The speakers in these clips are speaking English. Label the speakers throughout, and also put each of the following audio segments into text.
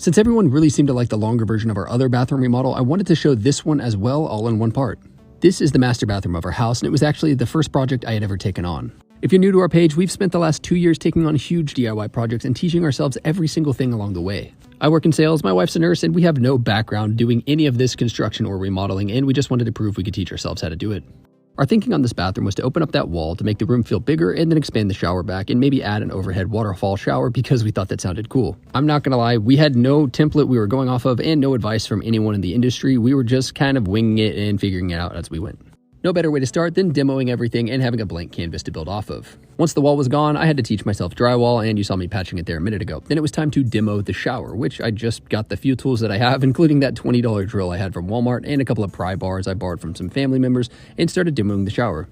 Speaker 1: Since everyone really seemed to like the longer version of our other bathroom remodel, I wanted to show this one as well, all in one part. This is the master bathroom of our house, and it was actually the first project I had ever taken on. If you're new to our page, we've spent the last 2 years taking on huge DIY projects and teaching ourselves every single thing along the way. I work in sales, my wife's a nurse, and we have no background doing any of this construction or remodeling, and we just wanted to prove we could teach ourselves how to do it. Our thinking on this bathroom was to open up that wall to make the room feel bigger and then expand the shower back and maybe add an overhead waterfall shower because we thought that sounded cool. I'm not gonna lie, we had no template we were going off of and no advice from anyone in the industry. We were just kind of winging it and figuring it out as we went. No better way to start than demoing everything and having a blank canvas to build off of. Once the wall was gone, I had to teach myself drywall, and you saw me patching it there a minute ago. Then it was time to demo the shower, which I just got the few tools that I have, including that $20 drill I had from Walmart and a couple of pry bars I borrowed from some family members, and started demoing the shower.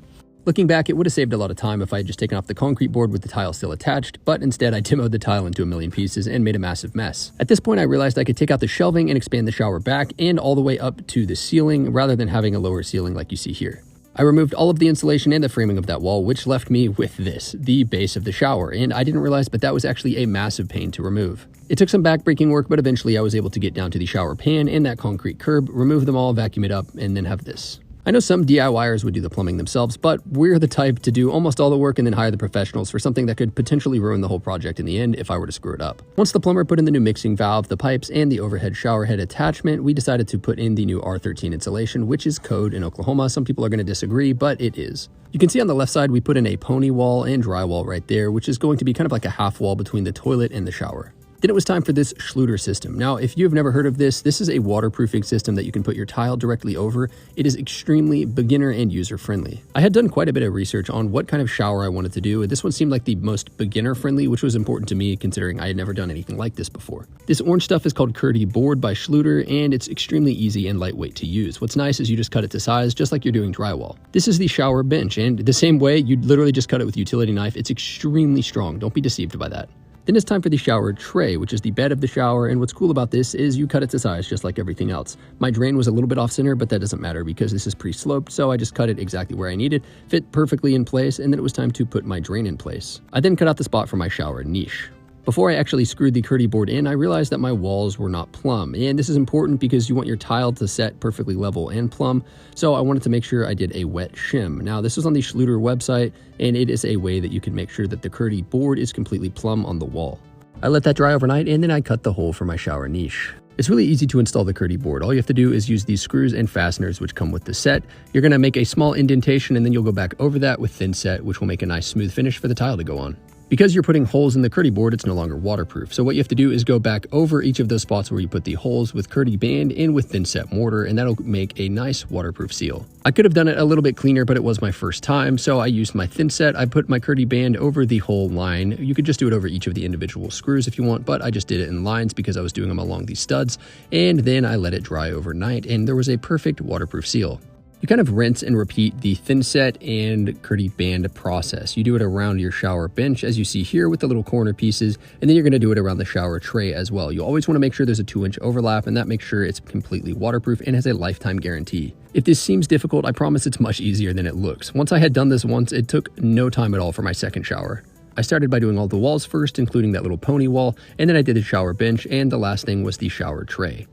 Speaker 1: Looking back, it would have saved a lot of time if I had just taken off the concrete board with the tile still attached, but instead I demoed the tile into a million pieces and made a massive mess. At this point, I realized I could take out the shelving and expand the shower back and all the way up to the ceiling rather than having a lower ceiling like you see here. I removed all of the insulation and the framing of that wall, which left me with this, the base of the shower, and I didn't realize, but that was actually a massive pain to remove. It took some back-breaking work, but eventually I was able to get down to the shower pan and that concrete curb, remove them all, vacuum it up, and then have this. I know some DIYers would do the plumbing themselves, but we're the type to do almost all the work and then hire the professionals for something that could potentially ruin the whole project in the end if I were to screw it up. Once the plumber put in the new mixing valve, the pipes, and the overhead shower head attachment, we decided to put in the new R13 insulation, which is code in Oklahoma. Some people are going to disagree, but it is. You can see on the left side, we put in a pony wall and drywall right there, which is going to be kind of like a half wall between the toilet and the shower. Then it was time for this Schluter system. Now, if you've never heard of this, this is a waterproofing system that you can put your tile directly over. It is extremely beginner and user-friendly. I had done quite a bit of research on what kind of shower I wanted to do, and this one seemed like the most beginner-friendly, which was important to me considering I had never done anything like this before. This orange stuff is called Kerdi Board by Schluter, and it's extremely easy and lightweight to use. What's nice is you just cut it to size, just like you're doing drywall. This is the shower bench, and the same way, you'd literally just cut it with a utility knife. It's extremely strong. Don't be deceived by that. Then it's time for the shower tray, which is the bed of the shower, and what's cool about this is you cut it to size just like everything else. My drain was a little bit off center, but that doesn't matter because this is pre-sloped, so I just cut it exactly where I needed, fit perfectly in place, and then it was time to put my drain in place. I then cut out the spot for my shower niche. Before I actually screwed the Kerdi board in, I realized that my walls were not plumb, and this is important because you want your tile to set perfectly level and plumb, so I wanted to make sure I did a wet shim. Now, this was on the Schluter website, and it is a way that you can make sure that the Kerdi board is completely plumb on the wall. I let that dry overnight, and then I cut the hole for my shower niche. It's really easy to install the Kerdi board. All you have to do is use these screws and fasteners which come with the set. You're going to make a small indentation, and then you'll go back over that with thin set, which will make a nice smooth finish for the tile to go on. Because you're putting holes in the Kerdi board, it's no longer waterproof. So what you have to do is go back over each of those spots where you put the holes with Kerdi band and with thin set mortar, and that'll make a nice waterproof seal. I could have done it a little bit cleaner, but it was my first time, so I used my thin set. I put my Kerdi band over the whole line. You could just do it over each of the individual screws if you want, but I just did it in lines because I was doing them along these studs, and then I let it dry overnight, and there was a perfect waterproof seal. You kind of rinse and repeat the thin set and Kerdi band process. You do it around your shower bench, as you see here with the little corner pieces, and then you're going to do it around the shower tray as well. You always want to make sure there's a 2-inch overlap, and that makes sure it's completely waterproof and has a lifetime guarantee. If this seems difficult, I promise it's much easier than it looks. Once I had done this once, it took no time at all for my second shower. I started by doing all the walls first, including that little pony wall, and then I did the shower bench, and the last thing was the shower tray.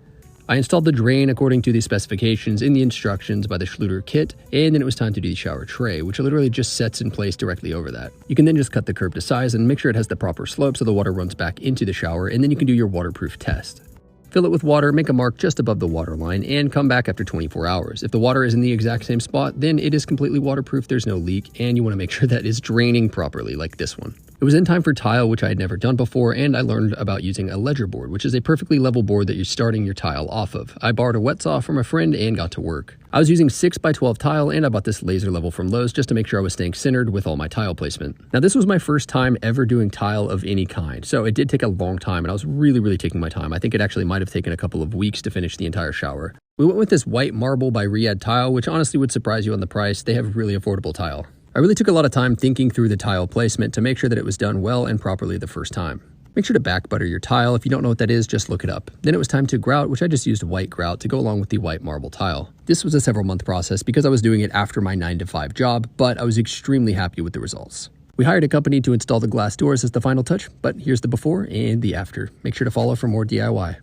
Speaker 1: I installed the drain according to the specifications in the instructions by the Schluter kit, and then it was time to do the shower tray, which literally just sets in place directly over that. You can then just cut the curb to size and make sure it has the proper slope so the water runs back into the shower, and then you can do your waterproof test. Fill it with water, make a mark just above the water line, and come back after 24 hours. If the water is in the exact same spot, then it is completely waterproof, there's no leak, and you want to make sure that it's draining properly, like this one. It was in time for tile, which I had never done before, and I learned about using a ledger board, which is a perfectly level board that you're starting your tile off of. I borrowed a wet saw from a friend and got to work. I was using 6x12 tile, and I bought this laser level from Lowe's just to make sure I was staying centered with all my tile placement. Now, this was my first time ever doing tile of any kind, so it did take a long time, and I was really taking my time. I think it actually might have taken a couple of weeks to finish the entire shower. We went with this white marble by Riyadh Tile, which honestly would surprise you on the price. They have really affordable tile. I really took a lot of time thinking through the tile placement to make sure that it was done well and properly the first time. Make sure to back butter your tile. If you don't know what that is, just look it up. Then it was time to grout, which I just used white grout to go along with the white marble tile. This was a several month process because I was doing it after my 9-to-5 job, but I was extremely happy with the results. We hired a company to install the glass doors as the final touch, but here's the before and the after. Make sure to follow for more DIY.